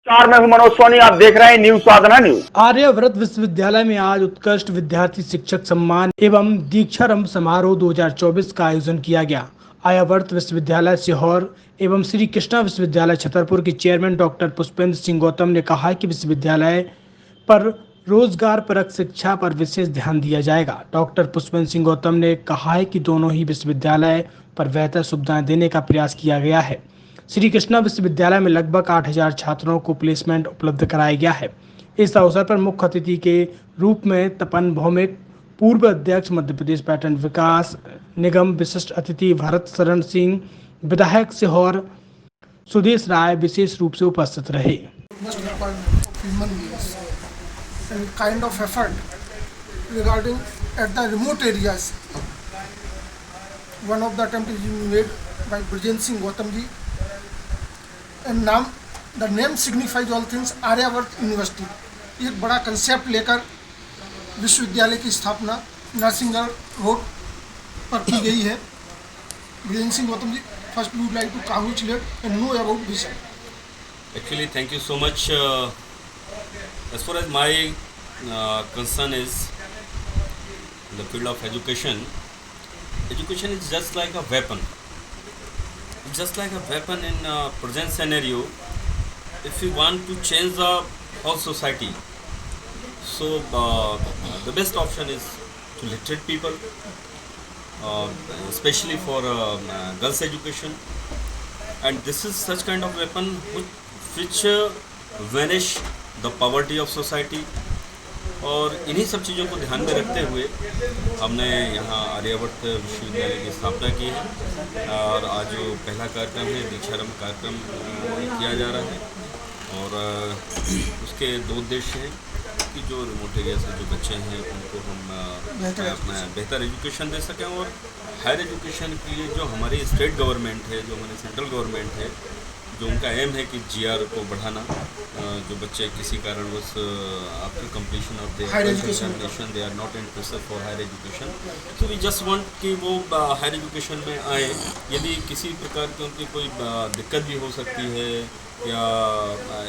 नमस्कार, मैं हूं मनोज सोनी। आप देख रहे हैं न्यूज साधना न्यूज। आर्यव्रत विश्वविद्यालय में आज उत्कृष्ट विद्यार्थी शिक्षक सम्मान एवं दीक्षारंभ समारोह 2024 का आयोजन किया गया। आर्यव्रत विश्वविद्यालय सीहोर एवं श्री कृष्णा विश्वविद्यालय छतरपुर के चेयरमैन डॉक्टर पुष्पेंद्र सिंह गौतम ने कहा कि विश्वविद्यालय पर रोजगार परक शिक्षा पर विशेष ध्यान दिया जाएगा। डॉक्टर पुष्पेंद्र सिंह गौतम ने कहा है कि दोनों ही विश्वविद्यालय पर बेहतर सुविधाएं देने का प्रयास किया गया है। श्री कृष्णा विश्वविद्यालय में लगभग 8000 छात्रों को प्लेसमेंट उपलब्ध कराया गया है। इस अवसर पर मुख्य अतिथि के रूप में तपन भौमिक, पूर्व अध्यक्ष मध्य प्रदेश पर्यटन विकास निगम, विशिष्ट अतिथि भरत शरण सिंह, विधायक सीहोर सुदेश राय विशेष रूप से उपस्थित रहे। Kind of effort regarding at the remote areas. One of the attempt is made by Brijen Singh Gautam ji, and the name signifies all things Aryavart University. एक बड़ा कंसेप्ट लेकर विश्वविद्यालय की स्थापना नरसिंहगढ़ रोड पर की गई है। Brijen Singh Gautam ji, first we would like to congratulate and know about this. Actually, thank you so much. As far as my concern is in the field of education, education is just like a weapon. It's just like a weapon in present scenario. If we want to change the whole society, so the best option is to literate people, especially for girls' education. And this is such kind of weapon which vanish the poverty of society. और इन्हीं सब चीज़ों को ध्यान में रखते हुए हमने यहाँ आर्यवर्त विश्वविद्यालय की स्थापना की है। और आज जो पहला कार्यक्रम है, दीक्षारंभ कार्यक्रम किया जा रहा है। और उसके दो उद्देश्य हैं कि जो रिमोट एरिया से जो बच्चे हैं उनको हम अपना बेहतर एजुकेशन दे सकें, और हायर एजुकेशन के लिए जो हमारी स्टेट गवर्नमेंट है, जो हमारी सेंट्रल गवर्नमेंट है, जो उनका एम है कि जीआर को बढ़ाना, जो बच्चे किसी कारणवश after completion of their education they are not interested for higher education, so we just want कि वो हायर एजुकेशन में आए। यदि किसी प्रकार की उनकी कोई दिक्कत भी हो सकती है, या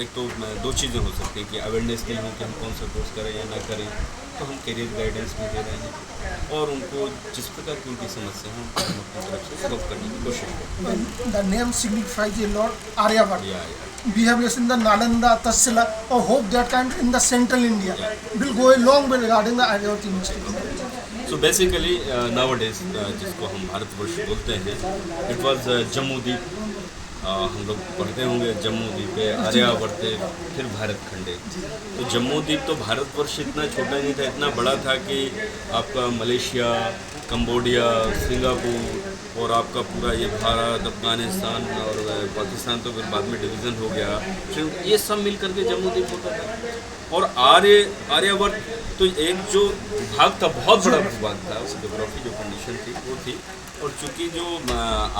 एक तो दो चीज़ें हो सकती हैं कि अवेयरनेस नहीं हो कि हम कौन सा कोर्स करें या ना करें, तो हम करियर गाइडेंस भी दे रहे हैं, और उनको जिस प्रकार की उनकी समस्या है उनको हम अपनी तरफ से सॉल्व करने की कोशिश करते हैं। The name signifies a lot Aryavart. We have listened the Nalanda, Taxila, or hope that kind in the central India will go a long way regarding the Aryavart University. So basically nowadays जिसको हम भारतवर्ष बोलते हैं, it was Jammu द्वीप, हम लोग पढ़ते होंगे जम्मू द्वीप, आर्यावर्त, फिर भारत खंडे। तो जम्मू द्वीप तो भारतवर्ष इतना छोटा नहीं था, इतना बड़ा था कि आपका मलेशिया, कंबोडिया, सिंगापुर और आपका पूरा ये भारत, अफगानिस्तान और पाकिस्तान तो फिर बाद में डिवीज़न हो गया, फिर ये सब मिल करके जम्मू द्वीप होता था। और आर्यावर्त तो एक जो भाग था, बहुत बड़ा भूभाग था, उस जोग्राफी जो कंडीशन थी वो थी। और चूँकि जो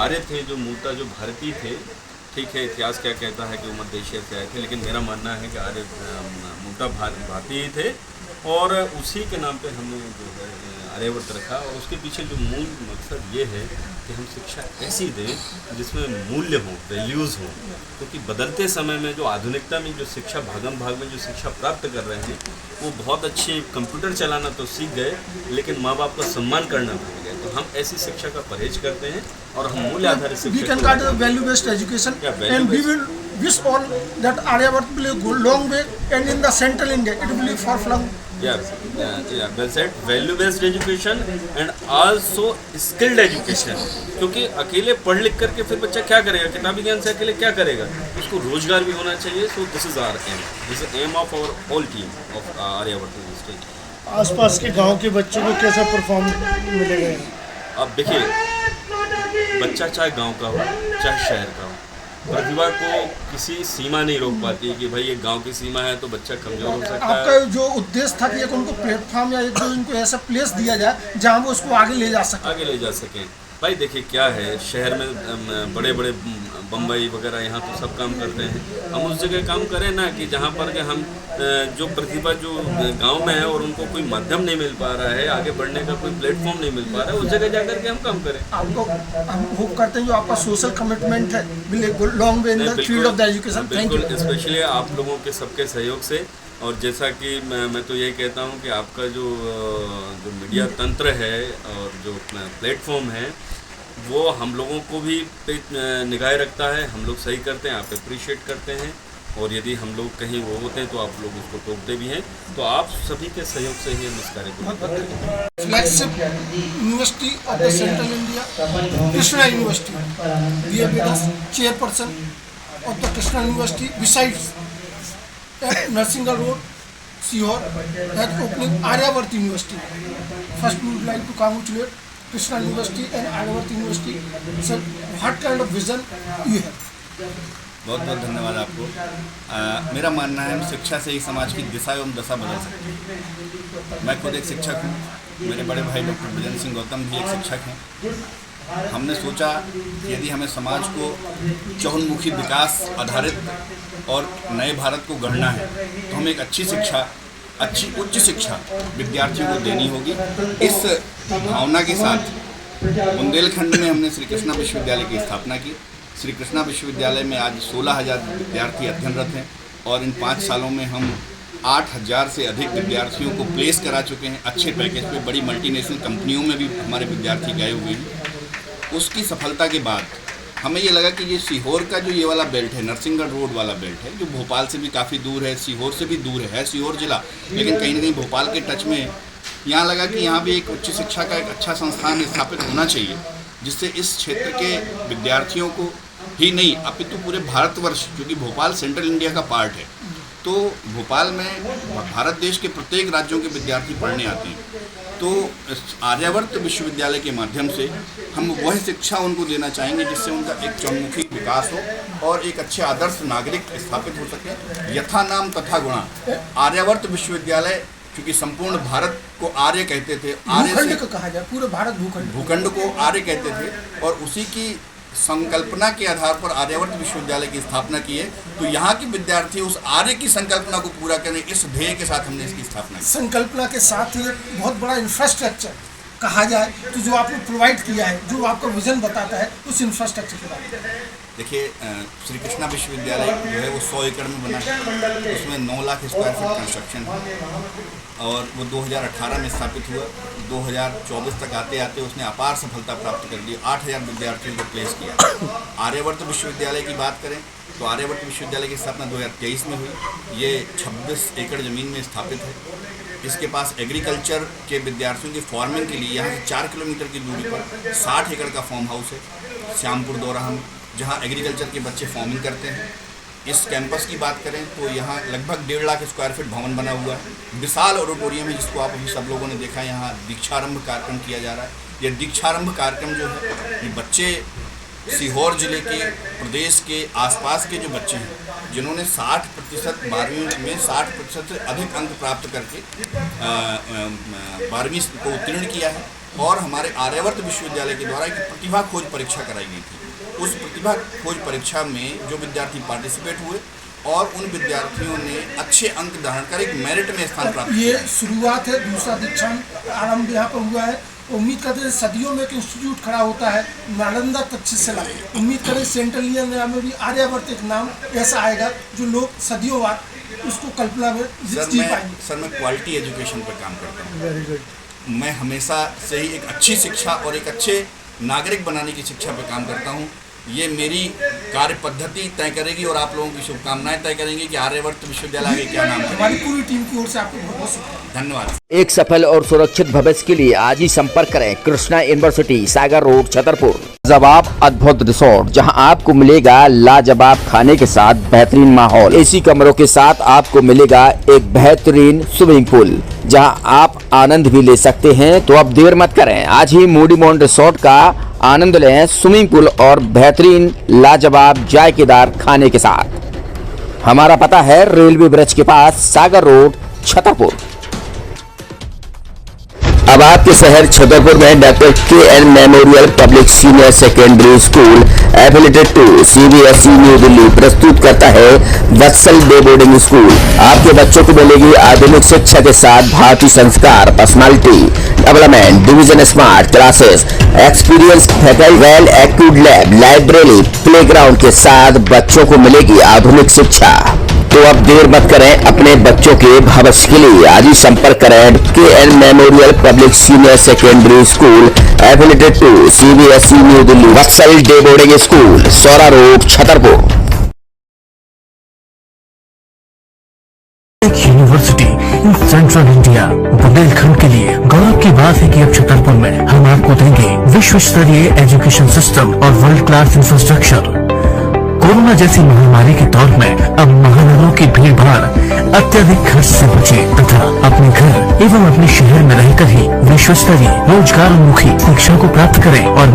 आर्य थे, जो मूलतः जो भारतीय थे, ठीक है इतिहास क्या कहता है कि वो मध्य एशिया से आए थे, लेकिन मेरा मानना है कि आर्य मूलतः भारतीय थे, और उसी के नाम पे हमने जो है आर्यवर्त रखा। और उसके पीछे जो मूल मकसद ये है कि हम शिक्षा ऐसी दें जिसमें मूल्य हों, वैल्यूज़ हों, क्योंकि बदलते समय में जो आधुनिकता में जो शिक्षा भागम भाग में जो शिक्षा प्राप्त कर रहे हैं, वो बहुत अच्छे कंप्यूटर चलाना तो सीख गए, लेकिन माँ बाप का सम्मान करना भूल गए। तो हम ऐसी शिक्षा का परहेज करते हैं और हम मूल्य आधारित शिक्षा We can guide the value based education, and we will wish all that Aryavart will go long way, and in the central India it will be far flung. Yeah, well said. Value based education and also skilled education. क्योंकि अकेले पढ़ लिख करके फिर बच्चा क्या करेगा, किताबी ज्ञान से अकेले क्या करेगा, उसको रोजगार भी होना चाहिए। So this is our aim, this is aim of our whole team of Aryavart University. आसपास के गांव के बच्चों को कैसा परफॉर्म मिलेगा? अब देखिए, बच्चा चाहे गांव का हो चाहे शहर का हो, प्रतिभा को किसी सीमा नहीं रोक पाती कि भाई ये गांव की सीमा है तो बच्चा कमजोर हो सकता है। आपका जो उद्देश्य था कि एक उनको प्लेटफॉर्म या एक जो इनको ऐसा प्लेस दिया जाए जहां वो उसको आगे ले जा सके। भाई देखिए क्या है, शहर में बड़े बड़े बम्बई वगैरह यहाँ तो सब काम करते हैं। हम उस जगह काम करें ना कि जहाँ पर कि हम जो प्रतिभा जो गांव में है और उनको कोई माध्यम नहीं मिल पा रहा है, आगे बढ़ने का कोई प्लेटफॉर्म नहीं मिल पा रहा है, उस जगह जाकर के हम काम करें। आपको हम होप करते हैं जो आपका सोशल कमिटमेंट है will go long way in the field of the education. Thank you. बिल्कुल, स्पेशली आप लोगों के सबके सहयोग से। और जैसा कि मैं तो यही कहता हूँ कि आपका जो मीडिया तंत्र है और जो प्लेटफॉर्म है वो हम लोगों को भी निगाह रखता है। हम लोग सही करते हैं, आप अप्रिशिएट करते हैं, और यदि हम लोग कहीं वो होते हैं तो आप लोग उसको टोकते भी हैं। तो आप सभी के सहयोग से ही हम इस कार्य को करते हैं। Flagship university of the Central India, Krishna University, we have been chairperson of the Krishna University besides at Narsinga Road, Sihor, at opening Aryabharat University. First, we would like to congratulate Krishna University and Aryabharat University. Sir, what kind of vision you have? बहुत बहुत धन्यवाद आपको। मेरा मानना है हम शिक्षा से ही समाज की दिशा एवं दशा बदल सकते हैं। मैं खुद एक शिक्षक हूँ, मेरे बड़े भाई डॉक्टर ब्रजेंद्र सिंह गौतम भी एक शिक्षक हैं। हमने सोचा कि यदि हमें समाज को चहुंमुखी विकास आधारित और नए भारत को गढ़ना है तो हमें एक अच्छी शिक्षा, अच्छी उच्च शिक्षा विद्यार्थियों को देनी होगी। इस भावना के साथ बुंदेलखंड में हमने श्री कृष्णा विश्वविद्यालय की स्थापना की। श्री कृष्णा विश्वविद्यालय में आज 16,000 विद्यार्थी अध्ययनरत हैं और इन 5 सालों में हम 8,000 से अधिक विद्यार्थियों को प्लेस करा चुके हैं। अच्छे पैकेज पे बड़ी मल्टीनेशनल कंपनियों में भी हमारे विद्यार्थी गए हुए हैं। उसकी सफलता के बाद हमें ये लगा कि ये सीहोर का जो ये वाला बेल्ट है, नरसिंहगढ़ रोड वाला बेल्ट है, जो भोपाल से भी काफ़ी दूर है, सीहोर से भी दूर है सीहोर जिला, लेकिन कहीं ना कहीं भोपाल के टच में। यहाँ लगा कि यहाँ भी एक उच्च शिक्षा का एक अच्छा संस्थान स्थापित होना चाहिए, जिससे इस क्षेत्र के विद्यार्थियों को ही नहीं अपितु पूरे भारतवर्ष, क्योंकि भोपाल सेंट्रल इंडिया का पार्ट है, तो भोपाल में भारत देश के प्रत्येक राज्यों के विद्यार्थी पढ़ने आते हैं। तो आर्यावर्त विश्वविद्यालय के माध्यम से हम वह शिक्षा उनको देना चाहेंगे जिससे उनका एक चहुंमुखी विकास हो और एक अच्छे आदर्श नागरिक स्थापित हो सके। यथा नाम तथा गुणा। आर्यावर्त विश्वविद्यालय क्योंकि संपूर्ण भारत को आर्य कहते थे, आर्य को कहा जाए, पूरे भारत भूखंड को आर्य कहते थे, और उसी की संकल्पना के आधार पर आर्यावर्त विश्वविद्यालय की स्थापना की है। तो यहाँ के विद्यार्थी उस आर्य की संकल्पना को पूरा करने इस ध्येय के साथ हमने इसकी स्थापना की। संकल्पना के साथ ही बहुत बड़ा इंफ्रास्ट्रक्चर कहा जाए तो जो आपने प्रोवाइड किया है, जो आपका विजन बताता है, उस इंफ्रास्ट्रक्चर के बारे में देखिए। श्री कृष्णा विश्वविद्यालय जो है वो 100 एकड़ में बना है, उसमें 9 लाख स्क्वायर फीट कंस्ट्रक्शन है और वो 2018 में स्थापित हुआ। 2024 तक आते आते उसने अपार सफलता प्राप्त कर ली, 8,000 विद्यार्थियों को प्लेस किया। आर्यावर्त विश्वविद्यालय की बात करें तो आर्यावर्त विश्वविद्यालय की स्थापना 2023 में हुई। ये 26 एकड़ ज़मीन में स्थापित है। इसके पास एग्रीकल्चर के विद्यार्थियों की फार्मिंग के लिए यहाँ से 4 किलोमीटर की दूरी पर 60 एकड़ का फार्म हाउस है श्यामपुर दौराहा में, जहाँ एग्रीकल्चर के बच्चे फार्मिंग करते हैं। इस कैंपस की बात करें तो यहाँ लगभग 1.5 लाख स्क्वायर फीट भवन बना हुआ है। विशाल ऑडिटोरियम है जिसको आप अभी सब लोगों ने देखा। यहाँ दीक्षारंभ कार्यक्रम किया जा रहा है। यह दीक्षारंभ कार्यक्रम जो है, ये बच्चे सीहोर जिले के, प्रदेश के आसपास के जो बच्चे हैं जिन्होंने 60% 12वीं में 60% से अधिक अंक प्राप्त करके 12वीं को उत्तीर्ण किया है, और हमारे आर्यावर्त विश्वविद्यालय के द्वारा एक प्रतिभा खोज परीक्षा कराई गई थी। उस प्रतिभा खोज परीक्षा में जो विद्यार्थी पार्टिसिपेट हुए और उन विद्यार्थियों ने अच्छे अंक धारण कर एक मेरिट में स्थान प्राप्त किया। ये शुरुआत है, दूसरा दीक्षांत आरंभ यहाँ पर हुआ है। उम्मीद करते हैं सदियों में एक इंस्टीट्यूट खड़ा होता है नालंदा तक्षशिला। उम्मीद करें सेंट्रल इंडिया में भी आर्यावर्त एक नाम ऐसा आएगा जो लोग सदियों बाद उसको कल्पना में जी पाएंगे। सर मैं क्वालिटी एजुकेशन पर काम करता हूँ। Very good. मैं हमेशा से ही एक अच्छी शिक्षा और एक अच्छे नागरिक बनाने की शिक्षा पर काम करता हूँ। ये मेरी कार्य पद्धति तय करेगी और आप लोगों की शुभकामनाएं तय करेंगे कि आर्यावर्त विश्वविद्यालय आगे क्या नाम है। हमारी पूरी टीम की ओर से आपको बहुत बहुत शुभकामनाएं। धन्यवाद। एक सफल और सुरक्षित भविष्य के लिए आज ही संपर्क करें कृष्णा यूनिवर्सिटी, सागर रोड, छतरपुर। लाजवाब अद्भुत रिसोर्ट, जहां आपको मिलेगा लाजवाब खाने के साथ बेहतरीन माहौल, एसी कमरों के साथ आपको मिलेगा एक बेहतरीन स्विमिंग पूल, जहां आप आनंद भी ले सकते हैं। तो अब देर मत करें, आज ही मूडीमोन रिसोर्ट का आनंद लें स्विमिंग पूल और बेहतरीन लाजवाब जायकेदार खाने के साथ। हमारा पता है रेलवे ब्रिज के पास, सागर रोड, छतरपुर। अब आपके शहर छतरपुर में doctor K N. Memorial public senior secondary school affiliated to CBSE new Delhi प्रस्तुत करता है वत्सल डे बोर्डिंग स्कूल। आपके बच्चों को मिलेगी आधुनिक शिक्षा के साथ भारतीय संस्कार, personality development, division smart classes, experience faculty, well equipped lab, library, playground के साथ बच्चों को मिलेगी आधुनिक शिक्षा। तो अब देर मत करें, अपने बच्चों के भविष्य के लिए आज ही संपर्क करें K N. Memorial public senior secondary school affiliated to CBSE new Delhi, Vatsal day boarding school, Saura road, Chhatarpur. एक university in central India Bundelkhand के लिए गौरव की बात है कि अब छतरपुर में हम आपको देंगे विश्व स्तरीय एजुकेशन सिस्टम और वर्ल्ड क्लास इंफ्रास्ट्रक्चर। कोरोना जैसी महामारी के दौर में अब महानगरों की भीड़ भाड़ अत्यधिक खर्च से बचे तथा अपने घर एवं अपने शहर में रहकर ही विश्व स्तरीय रोजगार उन्मुखी शिक्षा को प्राप्त करें और